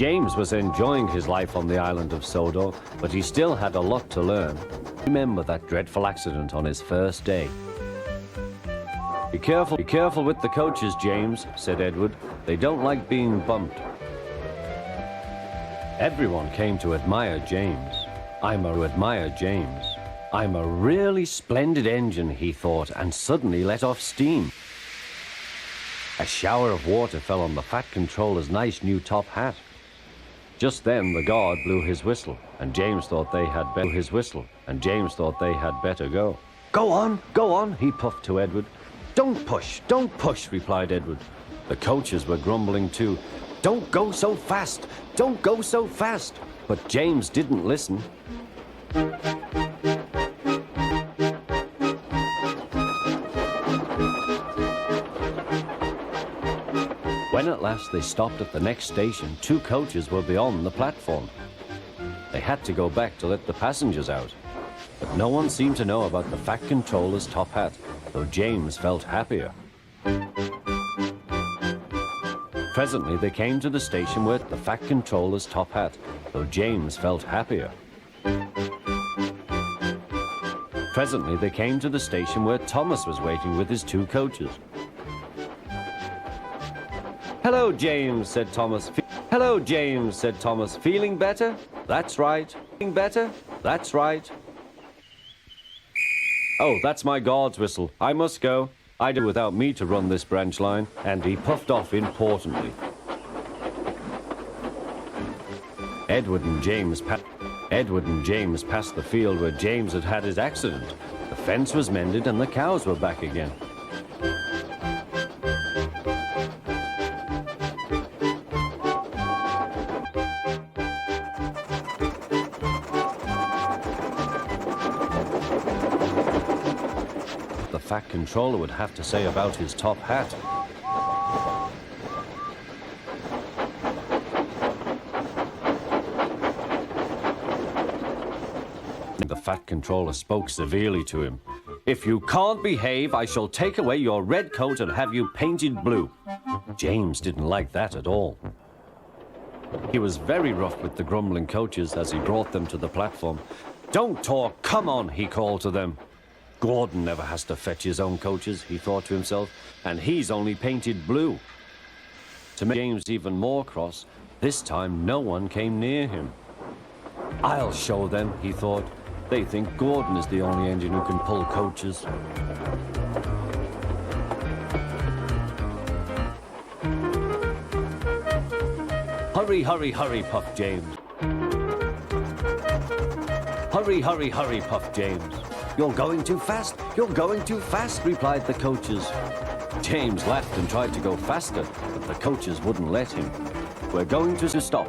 James was enjoying his life on the island of Sodor, but he still had a lot to learn. Remember that dreadful accident on his first day. Be careful with the coaches, James, said Edward. They don't like being bumped. Everyone came to admire James. I'm a really splendid engine, he thought, and suddenly let off steam. A shower of water fell on the Fat Controller's nice new top hat. Just then the guard blew his whistle, and James thought they had better go. Go on, he puffed to Edward. Don't push, replied Edward. The coaches were grumbling too. Don't go so fast. But James didn't listen. When at last they stopped at the next station, 2 coaches were beyond the platform. They had to go back to let the passengers out. But no one seemed to know about the Fat Controller's top hat, though James felt happier. Presently they came to the station where the Fat Controller's top hat, though James felt happier. Presently they came to the station where Thomas was waiting with his 2 coaches. Hello, James, said Thomas. Hello, James, said Thomas. Feeling better? That's right. Feeling better? That's right. Oh, that's my guard's whistle. I must go. I do without me to run this branch line. And he puffed off importantly. Edward and James passed the field where James had had his accident. The fence was mended and the cows were back again. The Fat Controller would have to say about his top hat. The Fat Controller spoke severely to him. If you can't behave, I shall take away your red coat and have you painted blue. James didn't like that at all. He was very rough with the grumbling coaches as he brought them to the platform. Don't talk, come on, he called to them. Gordon never has to fetch his own coaches, he thought to himself, and he's only painted blue. To make James even more cross, this time no one came near him. I'll show them, he thought. They think Gordon is the only engine who can pull coaches. Hurry, puffed James. Hurry, puffed James. You're going too fast, replied the coaches. James laughed and tried to go faster, but the coaches wouldn't let him. We're going to stop.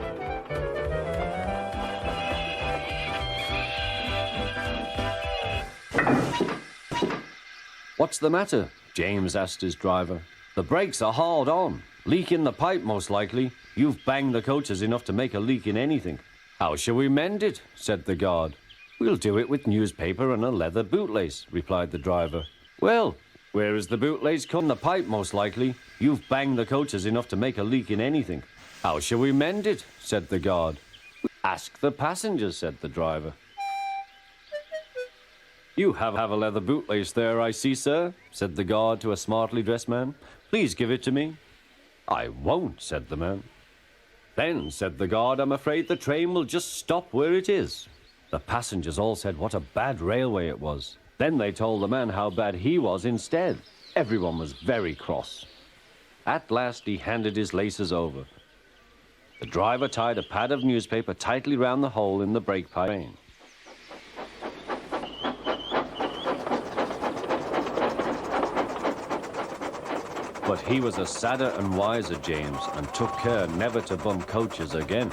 What's the matter? James asked his driver. The brakes are hard on. Leak in the pipe, most likely. You've banged the coaches enough to make a leak in anything. How shall we mend it? Said the guard. We'll do it with newspaper and a leather bootlace, replied the driver. Well, where is the bootlace? Come the pipe, most likely. You've banged the coaches enough to make a leak in anything. How shall we mend it? Said the guard. Ask the passengers, said the driver. You have a leather bootlace there, I see, sir, said the guard to a smartly dressed man. Please give it to me. I won't, said the man. Then, said the guard, I'm afraid the train will just stop where it is. The passengers all said what a bad railway it was. Then they told the man how bad he was instead. Everyone was very cross. At last he handed his laces over. The driver tied a pad of newspaper tightly round the hole in the brake pipe. But he was a sadder and wiser James and took care never to bump coaches again.